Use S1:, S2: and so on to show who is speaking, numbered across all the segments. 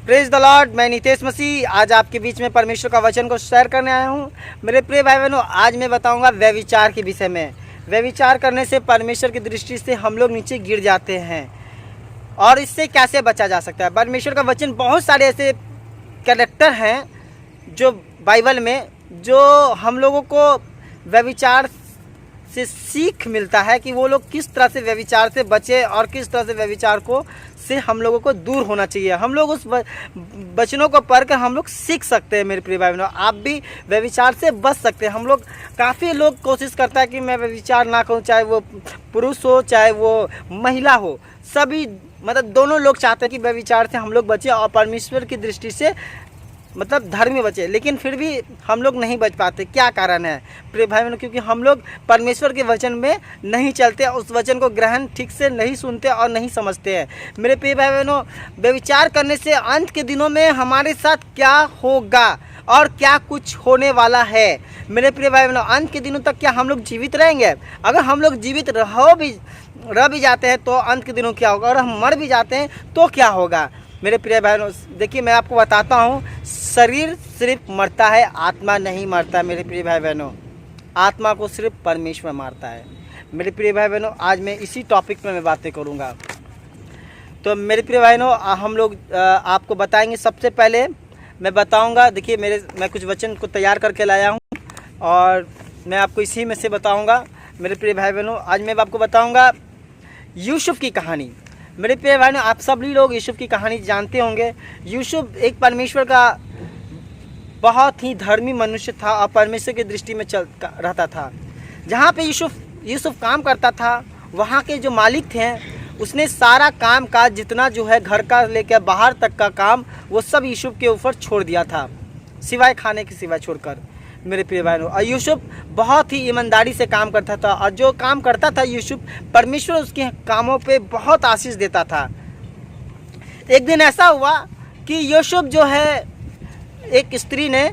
S1: Praise the Lord. मैं नितेश मसीह आज आपके बीच में परमेश्वर का वचन को शेयर करने आया हूँ। मेरे प्रिय भाई बहनों, आज मैं बताऊँगा व्यभिचार के विषय में। व्यभिचार करने से परमेश्वर की दृष्टि से हम लोग नीचे गिर जाते हैं और इससे कैसे बचा जा सकता है। परमेश्वर का वचन, बहुत सारे ऐसे कैरेक्टर हैं जो बाइबल में, जो हम लोगों को व्यभिचार से सीख मिलता है कि वो लोग किस तरह से व्यभिचार से बचे और किस तरह से व्यभिचार को से हम लोगों को दूर होना चाहिए। हम लोग उस वचनों को पढ़कर हम लोग सीख सकते हैं। मेरे प्रिय भाई बहनों, आप भी व्यभिचार से बच सकते हैं। हम लोग, काफ़ी लोग कोशिश करता है कि मैं व्यभिचार ना करूं, चाहे वो पुरुष हो चाहे वो महिला हो, सभी मतलब दोनों लोग चाहते हैं कि व्यभिचार से हम लोग बचें और परमेश्वर की दृष्टि से मतलब धर्म में बचे, लेकिन फिर भी हम लोग नहीं बच पाते। क्या कारण है प्रिय भाई बहनों? क्योंकि हम लोग परमेश्वर के वचन में नहीं चलते, उस वचन को ग्रहण ठीक से नहीं सुनते और नहीं समझते हैं। मेरे प्रिय भाई बहनों, व्यभिचार करने से अंत के दिनों में हमारे साथ क्या होगा और क्या कुछ होने वाला है। मेरे प्रिय भाई बहनों, अंत के दिनों तक क्या हम लोग जीवित रहेंगे? अगर हम लोग जीवित रह भी जाते हैं तो अंत के दिनों क्या होगा, और हम मर भी जाते हैं तो क्या होगा। मेरे प्रिय बहनों, देखिए मैं आपको बताता हूँ, शरीर सिर्फ मरता है, आत्मा नहीं मरता है। मेरे प्रिय भाई बहनों, आत्मा को सिर्फ परमेश्वर मारता है। मेरे प्रिय भाई बहनों, आज मैं इसी टॉपिक पे मैं बातें करूँगा। तो मेरे प्रिय बहनों, हम लोग आपको बताएंगे। सबसे पहले मैं बताऊँगा, देखिए मैं कुछ वचन को तैयार करके लाया हूँ और मैं आपको इसी में से बताऊँगा। मेरे प्रिय भाई बहनों, आज मैं आपको बताऊँगा यूसुफ की कहानी। मेरे प्रिय भाई, आप सभी लोग यूसुफ की कहानी जानते होंगे। यूसुफ एक परमेश्वर का बहुत ही धर्मी मनुष्य था और परमेश्वर की दृष्टि में चल रहता था। जहाँ पे यूसुफ काम करता था, वहाँ के जो मालिक थे, उसने सारा काम का जितना जो है घर का लेकर बाहर तक का काम, वो सब यूसुफ के ऊपर छोड़ दिया था, सिवाय खाने के सिवाय छोड़कर। मेरे प्रिय भाइयों, और यूसुफ बहुत ही ईमानदारी से काम करता था और जो काम करता था यूसुफ, परमेश्वर उसके कामों पे बहुत आशीष देता था। एक दिन ऐसा हुआ कि यूसुफ जो है, एक स्त्री ने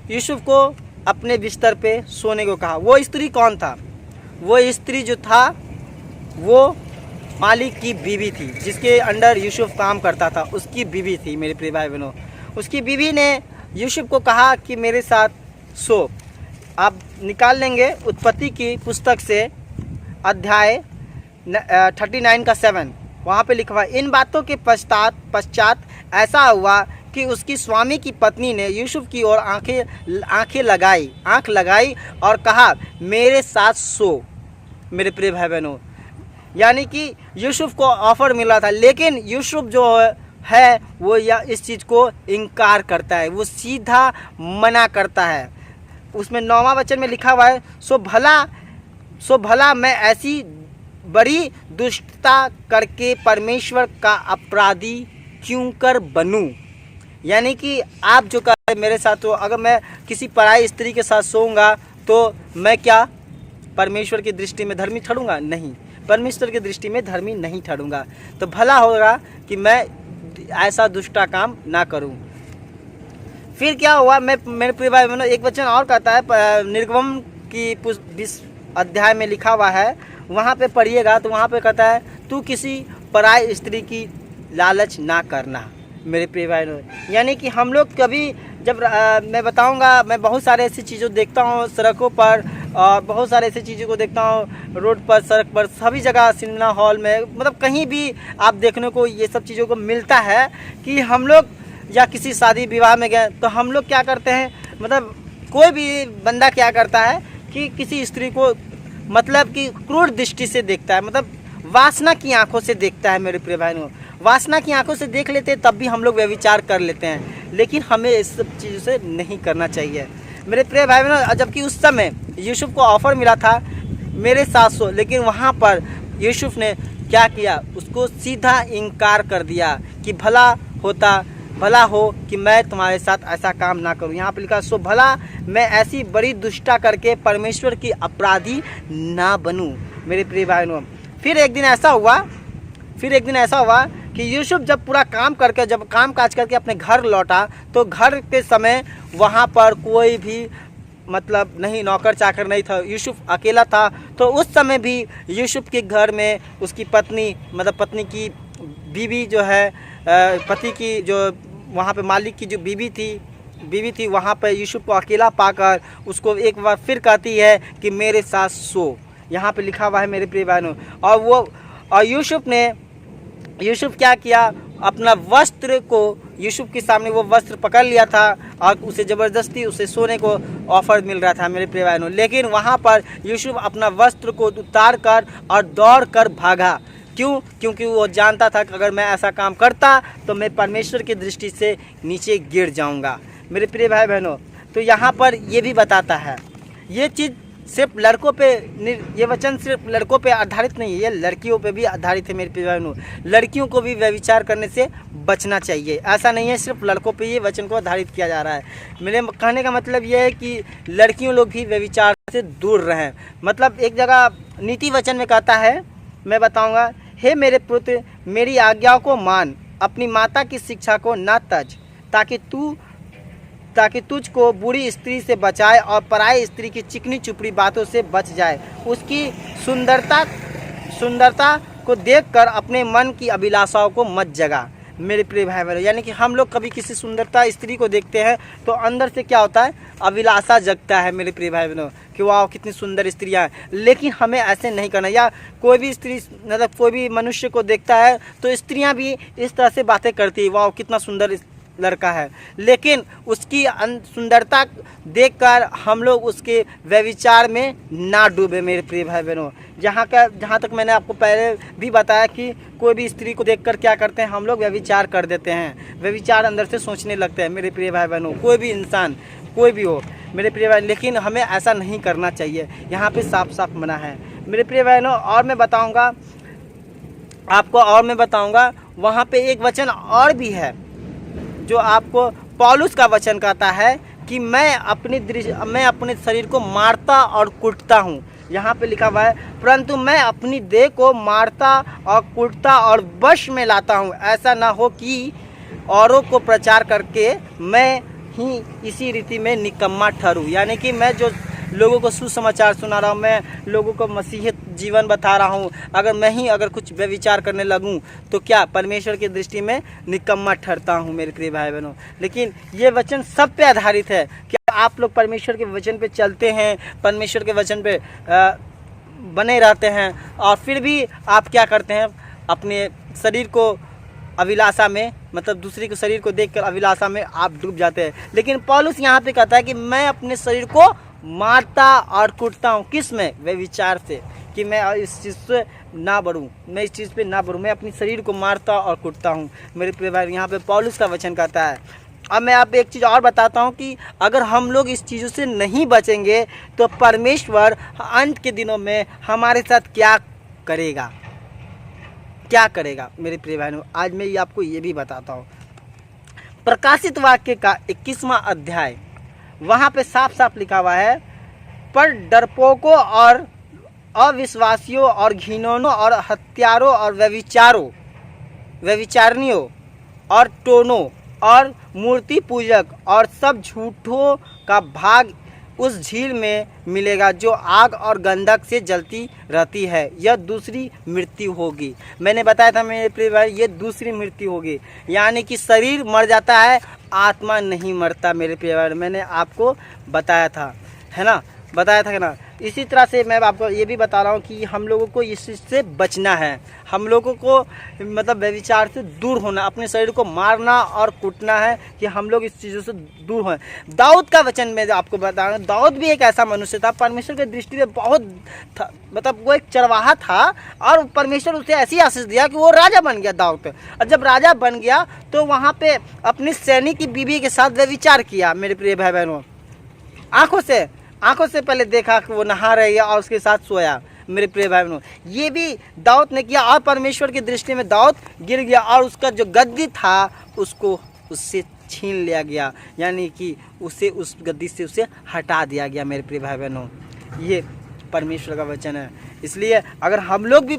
S1: यूसुफ को अपने बिस्तर पे सोने को कहा। वो स्त्री कौन था? वो स्त्री जो था वो मालिक की बीवी थी, जिसके अंडर यूसुफ काम करता था, उसकी बीवी थी। मेरे प्रिय भाई बहनों, उसकी बीवी ने यूसुफ को कहा कि मेरे साथ सो। आप निकाल लेंगे उत्पत्ति की पुस्तक से अध्याय 39 का 7, वहाँ पे लिखा हुआ, इन बातों के पश्चात ऐसा हुआ कि उसकी स्वामी की पत्नी ने यूसुफ की ओर आंख लगाई और कहा, मेरे साथ सो। मेरे प्रिय भाई बहनों, यानी कि यूसुफ को ऑफर मिला था, लेकिन यूसुफ जो है वो इस चीज़ को इनकार करता है, वो सीधा मना करता है। उसमें 9वां वचन में लिखा हुआ है, सो भला मैं ऐसी बड़ी दुष्टता करके परमेश्वर का अपराधी क्यों कर बनूं। यानी कि आप जो कर मेरे साथ हो, अगर मैं किसी पराई स्त्री के साथ सोऊंगा तो मैं क्या परमेश्वर की दृष्टि में धर्मी ठहरूंगा? नहीं, परमेश्वर की दृष्टि में धर्मी नहीं ठहरूंगा। तो भला होगा कि मैं ऐसा दुष्टा काम ना करूं। फिर क्या हुआ? मेरे प्रिय भाई बहनों, एक वचन और कहता है, निर्गमन की 20 अध्याय में लिखा हुआ है, वहाँ पे पढ़िएगा तो वहाँ पे कहता है, तू किसी पराई स्त्री की लालच ना करना। मेरे प्रिय भाई बहनों, यानी कि हम लोग कभी जब मैं बताऊंगा, मैं बहुत सारे ऐसी चीज़ों देखता हूँ सड़कों पर, और बहुत सारे ऐसी चीज़ों को देखता हूँ रोड पर, सड़क पर, सभी जगह, सिनेमा हॉल में, मतलब कहीं भी आप देखने को ये सब चीज़ों को मिलता है कि हम लोग या किसी शादी विवाह में गए तो हम लोग क्या करते हैं, मतलब कोई भी बंदा क्या करता है कि किसी स्त्री को मतलब कि क्रूर दृष्टि से देखता है, मतलब वासना की आंखों से देखता है। मेरे प्रिय भाइयों, वासना की आंखों से देख लेते हैं, तब भी हम लोग व्यभिचार कर लेते हैं, लेकिन हमें इस सब चीज़ों से नहीं करना चाहिए। मेरे प्रिय भाई बहनों, जबकि उस समय यूसुफ को ऑफर मिला था मेरे 700, लेकिन वहाँ पर यूसुफ ने क्या किया, उसको सीधा इनकार कर दिया कि भला हो कि मैं तुम्हारे साथ ऐसा काम ना करूं। यहाँ पर लिखा, सो भला मैं ऐसी बड़ी दुष्टा करके परमेश्वर की अपराधी ना बनूं। मेरे प्रिय भाई बहनों, फिर एक दिन ऐसा हुआ कि यूसुफ जब पूरा काम करके, जब काम काज करके अपने घर लौटा, तो घर के समय वहाँ पर कोई भी मतलब नहीं, नौकर चाकर नहीं था, यूसुफ अकेला था। तो उस समय भी यूसुफ के घर में उसकी पत्नी, मतलब पत्नी की बीवी जो है, पति की जो वहाँ पे मालिक की जो बीवी थी वहाँ पे यूसुफ को अकेला पाकर उसको एक बार फिर कहती है कि मेरे साथ सो। यहाँ पे लिखा हुआ है मेरे प्रिय बहनों। और यूसुफ क्या किया, अपना वस्त्र को, यूसुफ के सामने वो वस्त्र पकड़ लिया था और उसे ज़बरदस्ती उसे सोने को ऑफर मिल रहा था मेरे प्रिय बहनों। लेकिन वहाँ पर यूसुफ अपना वस्त्र को उतार कर और दौड़ कर भागा। क्यों? क्योंकि वो जानता था कि अगर मैं ऐसा काम करता तो मैं परमेश्वर की दृष्टि से नीचे गिर जाऊँगा मेरे प्रिय भाई बहनों। तो यहाँ पर ये भी बताता है, ये चीज़ सिर्फ लड़कों पे, ये वचन सिर्फ लड़कों पे आधारित नहीं है, ये लड़कियों पे भी आधारित है मेरे प्रिय बहनों। लड़कियों को भी व्यभिचार करने से बचना चाहिए। ऐसा नहीं है सिर्फ लड़कों पे ये वचन को आधारित किया जा रहा है। मेरे कहने का मतलब ये है कि लड़कियों लोग भी व्यभिचार से दूर रहें। मतलब एक जगह नीति वचन में कहता है, मैं बताऊँगा, हे मेरे पुत्र मेरी आज्ञाओं को मान, अपनी माता की शिक्षा को ना तज, ताकि तुझको बुरी स्त्री से बचाए और पराई स्त्री की चिकनी चुपड़ी बातों से बच जाए। उसकी सुंदरता को देखकर अपने मन की अभिलाषाओं को मत जगा मेरे प्रिय भाई बहनों। यानी कि हम लोग कभी किसी सुंदरता स्त्री को देखते हैं तो अंदर से क्या होता है, अभिलाषा जगता है मेरे प्रिय भाई बहनों कि वाह कितनी सुंदर स्त्रियाँ हैं। लेकिन हमें ऐसे नहीं करना। या कोई भी स्त्री, मतलब कोई भी मनुष्य को देखता है तो स्त्रियाँ भी इस तरह से बातें करती है, वाह कितना सुंदर लड़का है। लेकिन उसकी सुंदरता देखकर हम लोग उसके व्यभिचार में ना डूबे मेरे प्रिय भाई बहनों। जहाँ तक मैंने आपको पहले भी बताया कि कोई भी स्त्री को देखकर क्या करते हैं, हम लोग व्यभिचार कर देते हैं, व्यभिचार अंदर से सोचने लगते हैं मेरे प्रिय भाई बहनों। कोई भी इंसान, कोई भी हो मेरे प्रिय भाई, लेकिन हमें ऐसा नहीं करना चाहिए। यहाँ पे साफ साफ मना है मेरे प्रिय बहनों। और मैं बताऊँगा आपको, वहाँ पे एक वचन और भी है जो आपको पौलुस का वचन कहता है कि मैं अपने शरीर को मारता और कूटता हूँ। यहाँ पे लिखा हुआ है, परंतु मैं अपनी देह को मारता और कूटता और वश में लाता हूँ, ऐसा ना हो कि औरों को प्रचार करके मैं ही इसी रीति में निकम्मा ठहरूँ। यानी कि मैं जो लोगों को सुसमाचार सुना रहा हूँ, मैं लोगों को मसीहियत जीवन बता रहा हूँ, अगर कुछ व्यभिचार करने लगूँ तो क्या परमेश्वर की दृष्टि में निकम्मा ठहरता हूँ मेरे प्रिय भाई बहनों। लेकिन ये वचन सब पे आधारित है कि आप लोग परमेश्वर के वचन पे चलते हैं, परमेश्वर के वचन पे बने रहते हैं, और फिर भी आप क्या करते हैं, अपने शरीर को अभिलाषा में, मतलब दूसरे के शरीर को देखकर अभिलाषा में आप डूब जाते हैं। लेकिन पौलुस यहाँ पे कहता है कि मैं अपने शरीर को मारता और कूटता हूँ। किस में? व्यभिचार से, कि मैं इस चीज़ से ना बढ़ूँ, मैं इस चीज़ पे ना बढ़ूँ, मैं अपनी शरीर को मारता और कूटता हूँ मेरे प्रिय भाई। यहाँ पे पौलुस का वचन कहता है। अब मैं आप एक चीज़ और बताता हूँ कि अगर हम लोग इस चीज़ों से नहीं बचेंगे तो परमेश्वर अंत के दिनों में हमारे साथ क्या करेगा मेरे प्रिय भाइयों। आज मैं आपको ये भी बताता हूँ। प्रकाशित वाक्य का 21वां अध्याय, वहाँ पे साफ साफ लिखा हुआ है, पर डरपोकों और अविश्वासियों और घिनौनों और हत्यारों और व्यभिचारिणियों और टोनों और मूर्ति पूजक और सब झूठों का भाग उस झील में मिलेगा जो आग और गंधक से जलती रहती है। यह दूसरी मृत्यु होगी। मैंने बताया था मेरे प्रिय भाई, ये दूसरी मृत्यु होगी। यानी कि शरीर मर जाता है, आत्मा नहीं मरता मेरे प्रिय भाई। मैंने आपको बताया था, है ना, इसी तरह से मैं आपको ये भी बता रहा हूँ कि हम लोगों को इस चीज़ से बचना है। हम लोगों को मतलब व्यभिचार से दूर होना, अपने शरीर को मारना और कूटना है कि हम लोग इस चीज़ों से दूर हों। दाऊद का वचन में आपको बता रहा हूँ, दाऊद भी एक ऐसा मनुष्य था, परमेश्वर की दृष्टि में बहुत था, मतलब वो एक चरवाहा था और परमेश्वर उसे ऐसी आशीष दिया कि वो राजा बन गया दाऊद। और जब राजा बन गया तो वहाँ पे अपनी सैनिक की बीवी के साथ व्यभिचार किया मेरे प्रिय भाई बहनों। आंखों से पहले देखा कि वो नहा रही है और उसके साथ सोया मेरे प्रिय भाई बहनों। ये भी दाऊद ने किया और परमेश्वर की दृष्टि में दाऊद गिर गया और उसका जो गद्दी था उसको उससे छीन लिया गया, यानी कि उसे उस गद्दी से उसे हटा दिया गया मेरे प्रिय भाई बहनों। ये परमेश्वर का वचन है। इसलिए अगर हम लोग भी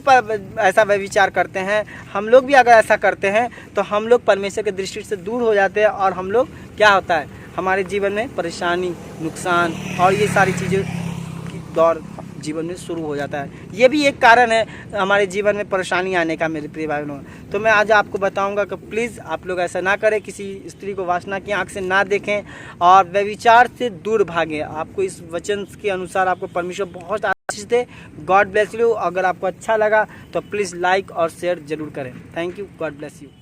S1: ऐसा व्यभिचार करते हैं, हम लोग भी अगर ऐसा करते हैं तो हम लोग परमेश्वर की दृष्टि से दूर हो जाते हैं और हम लोग क्या होता है, हमारे जीवन में परेशानी, नुकसान और ये सारी चीज़ें की दौर जीवन में शुरू हो जाता है। ये भी एक कारण है हमारे जीवन में परेशानी आने का मेरे प्रिय भाई बहनों। तो मैं आज आपको बताऊंगा कि प्लीज़ आप लोग ऐसा ना करें, किसी स्त्री को वासना की आंख से ना देखें और व्यभिचार से दूर भागें। आपको इस वचन के अनुसार आपको परमेश्वर बहुत आशीष दे। God bless you. अगर आपको अच्छा लगा तो प्लीज़ लाइक और शेयर जरूर करें। Thank you. God bless you.